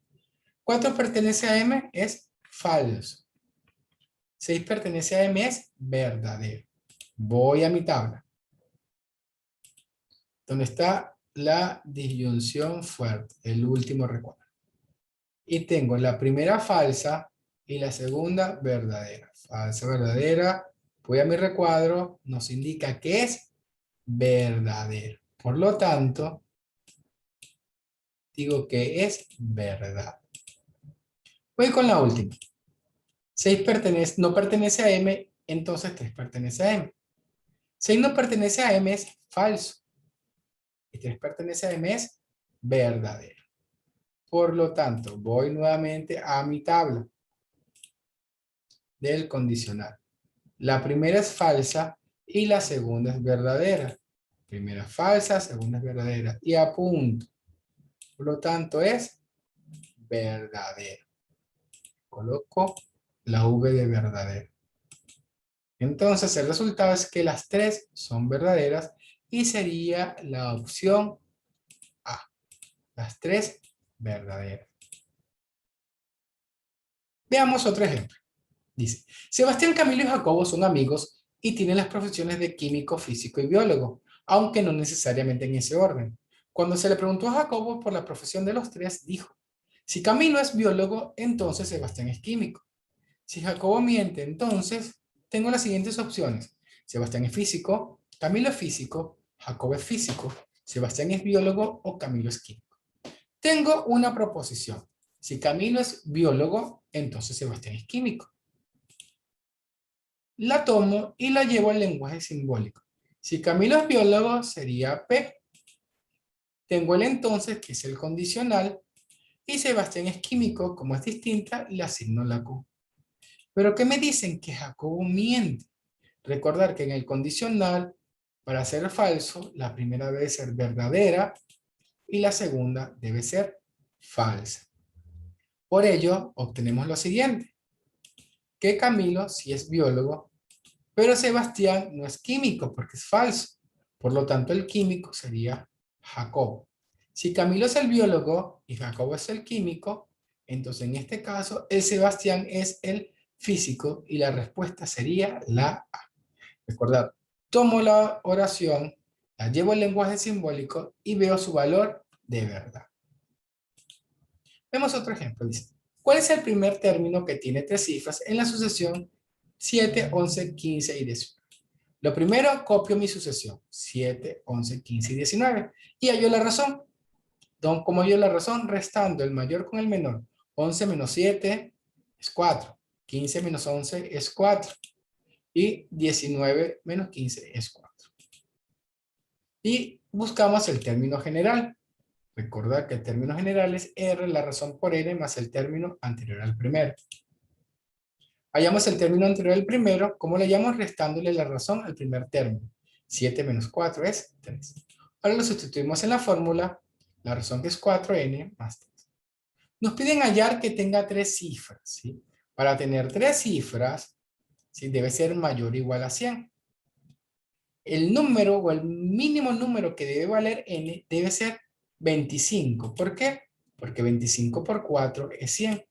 S1: 4 pertenece a M es falso. 6 pertenece a M es verdadero. Voy a mi tabla, donde está la disyunción fuerte, el último recuadro. Y tengo la primera falsa y la segunda verdadera. Falsa, verdadera. Voy a mi recuadro, nos indica que es verdadero. Por lo tanto, digo que es verdad. Voy con la última. 6 no pertenece a M, entonces 3 pertenece a M. 6 no pertenece a M es falso. Y 3 pertenece a M es verdadero. Por lo tanto, voy nuevamente a mi tabla del condicional. La primera es falsa y la segunda es verdadera. Primera falsa, segunda es verdadera. Y apunto. Por lo tanto, es verdadero. Coloco la V de verdadero. Entonces, el resultado es que las tres son verdaderas y sería la opción A. Las tres verdaderas. Veamos otro ejemplo. Dice, Sebastián, Camilo y Jacobo son amigos y tienen las profesiones de químico, físico y biólogo, aunque no necesariamente en ese orden. Cuando se le preguntó a Jacobo por la profesión de los tres, dijo, si Camilo es biólogo, entonces Sebastián es químico. Si Jacobo miente, entonces tengo las siguientes opciones. Sebastián es físico, Camilo es físico, Jacobo es físico, Sebastián es biólogo o Camilo es químico. Tengo una proposición. Si Camilo es biólogo, entonces Sebastián es químico. La tomo y la llevo al lenguaje simbólico. Si Camilo es biólogo, sería P. Tengo el entonces, que es el condicional, y Sebastián es químico, como es distinta, le asigno la Q. Pero ¿qué me dicen? Que Jacobo miente. Recordar que en el condicional, para ser falso, la primera debe ser verdadera y la segunda debe ser falsa. Por ello, obtenemos lo siguiente. Que Camilo sí es biólogo, pero Sebastián no es químico porque es falso. Por lo tanto, el químico sería Jacobo. Si Camilo es el biólogo y Jacobo es el químico, entonces en este caso el Sebastián es el físico y la respuesta sería la A. Recordad, tomo la oración, la llevo al lenguaje simbólico y veo su valor de verdad. Vemos otro ejemplo. Dice, ¿cuál es el primer término que tiene 3 cifras en la sucesión 7, 11, 15 y 19? Lo primero, copio mi sucesión. 7, 11, 15 y 19. Y hallo la razón. ¿Cómo hallo la razón? Restando el mayor con el menor. 11 menos 7 es 4. 15 menos 11 es 4. Y 19 menos 15 es 4. Y buscamos el término general. Recordad que el término general es R, la razón por N, más el término anterior al primero. Hallamos el término anterior al primero, ¿cómo le hallamos? Restándole la razón al primer término. 7 menos 4 es 3. Ahora lo sustituimos en la fórmula, la razón que es 4n más 3. Nos piden hallar que tenga 3 cifras, ¿sí? Para tener 3 cifras, ¿sí? Debe ser mayor o igual a 100. El número o el mínimo número que debe valer n debe ser 25. ¿Por qué? Porque 25 por 4 es 100.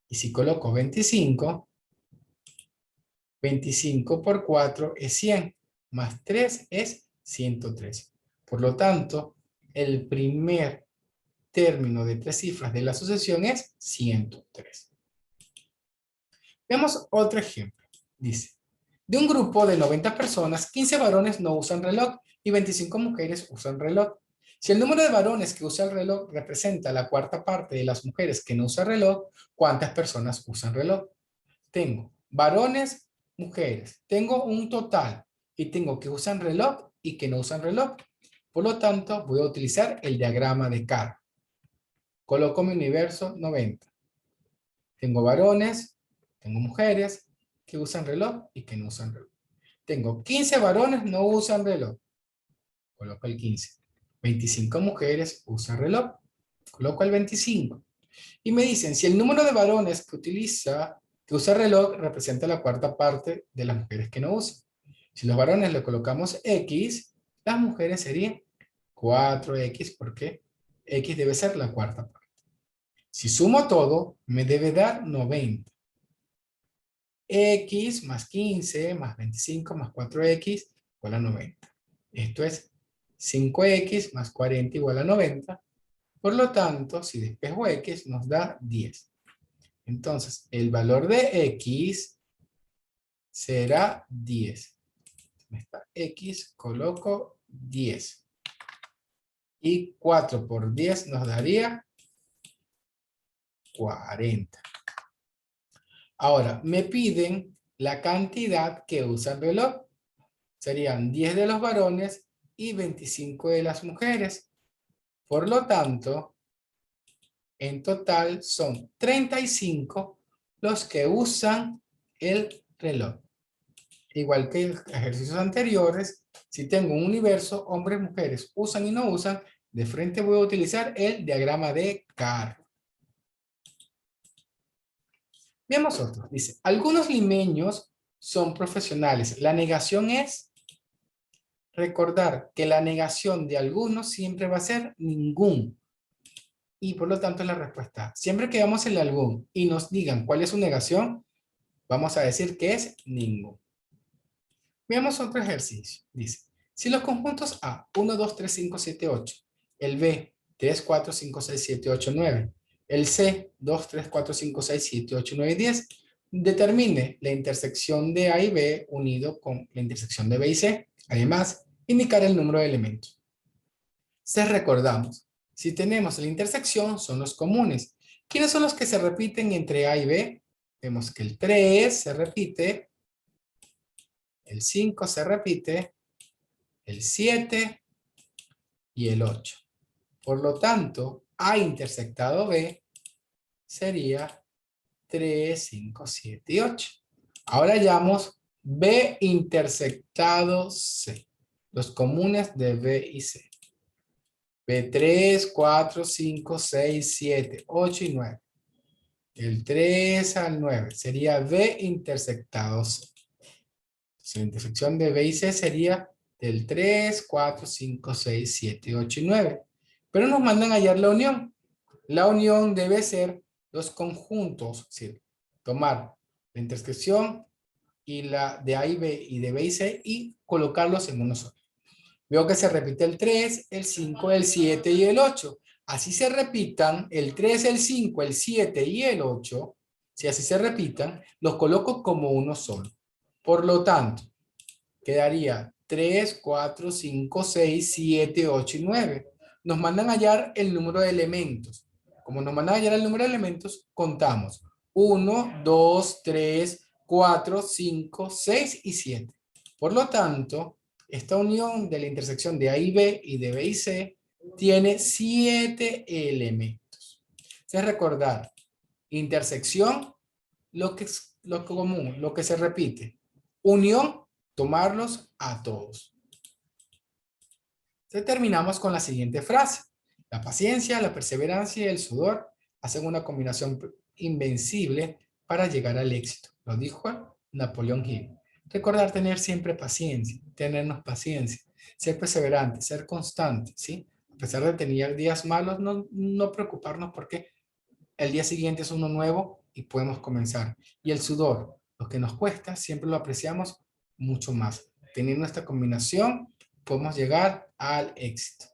S1: Y si coloco 25 por 4 es 100, más 3 es 103. Por lo tanto, el primer término de 3 cifras de la sucesión es 103. Veamos otro ejemplo. Dice, de un grupo de 90 personas, 15 varones no usan reloj y 25 mujeres usan reloj. Si el número de varones que usa el reloj representa la cuarta parte de las mujeres que no usan reloj, ¿cuántas personas usan reloj? Tengo varones, mujeres. Tengo un total y tengo que usan reloj y que no usan reloj. Por lo tanto, voy a utilizar el diagrama de Carr. Coloco mi universo 90. Tengo varones, tengo mujeres que usan reloj y que no usan reloj. Tengo 15 varones no usan reloj. Coloco el 15. 25 mujeres usan reloj. Coloco el 25. Y me dicen, si el número de varones que usa reloj representa la cuarta parte de las mujeres que no usan. Si los varones le colocamos X, las mujeres serían 4X, porque X debe ser la cuarta parte. Si sumo todo, me debe dar 90. X más 15 más 25 más 4X igual a 90. Esto es 5X más 40 igual a 90. Por lo tanto, si despejo X, nos da 10. Entonces, el valor de X será 10. Está X, coloco 10. Y 4 por 10 nos daría 40. Ahora, me piden la cantidad que usa el reloj. Serían 10 de los varones y 25 de las mujeres. Por lo tanto, en total son 35 los que usan el reloj. Igual que en ejercicios anteriores, si tengo un universo, hombres, mujeres, usan y no usan, de frente voy a utilizar el diagrama de Carr. Veamos otro. Dice, algunos limeños son profesionales. La negación es recordar que la negación de algunos siempre va a ser ningún. Y por lo tanto es la respuesta. Siempre que veamos el algún y nos digan cuál es su negación, vamos a decir que es ningún. Veamos otro ejercicio. Dice, si los conjuntos A, 1, 2, 3, 5, 7, 8, el B, 3, 4, 5, 6, 7, 8, 9, el C, 2, 3, 4, 5, 6, 7, 8, 9 y 10, determine la intersección de A y B unido con la intersección de B y C. Además, indicar el número de elementos. Si recordamos, si tenemos la intersección, son los comunes. ¿Quiénes son los que se repiten entre A y B? Vemos que el 3 se repite, el 5 se repite, el 7 y el 8. Por lo tanto, A intersectado B sería 3, 5, 7 y 8. Ahora hallamos B intersectado C. Los comunes de B y C. B3, 4, 5, 6, 7, 8 y 9. El 3 al 9 sería B intersectado C. Entonces, la intersección de B y C sería del 3, 4, 5, 6, 7, 8 y 9. Pero nos mandan a hallar la unión. La unión debe ser los conjuntos, es decir, tomar la intersección y la de A y B y de B y C y colocarlos en uno solo. Veo que se repite el 3, el 5, el 7 y el 8. Así se repitan el 3, el 5, el 7 y el 8. Si así se repitan, los coloco como uno solo. Por lo tanto, quedaría 3, 4, 5, 6, 7, 8 y 9. Nos mandan a hallar el número de elementos. Como nos mandan a hallar el número de elementos, contamos 1, 2, 3, 4, 5, 6 y 7. Por lo tanto, esta unión de la intersección de A y B y de B y C tiene 7 elementos. Es recordar, intersección, lo que es lo común, lo que se repite. Unión, tomarlos a todos. Entonces terminamos con la siguiente frase. La paciencia, la perseverancia y el sudor hacen una combinación invencible para llegar al éxito. Lo dijo Napoleón Hill. Recordar tener siempre paciencia, tenernos paciencia, ser perseverante, ser constante, ¿sí? A pesar de tener días malos, no preocuparnos porque el día siguiente es uno nuevo y podemos comenzar. Y el sudor, lo que nos cuesta, siempre lo apreciamos mucho más. Teniendo esta combinación, podemos llegar al éxito.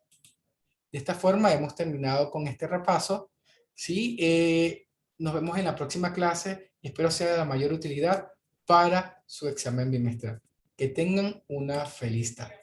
S1: De esta forma hemos terminado con este repaso. ¿Sí? Nos vemos en la próxima clase y espero sea de la mayor utilidad para su examen bimestral. Que tengan una feliz tarde.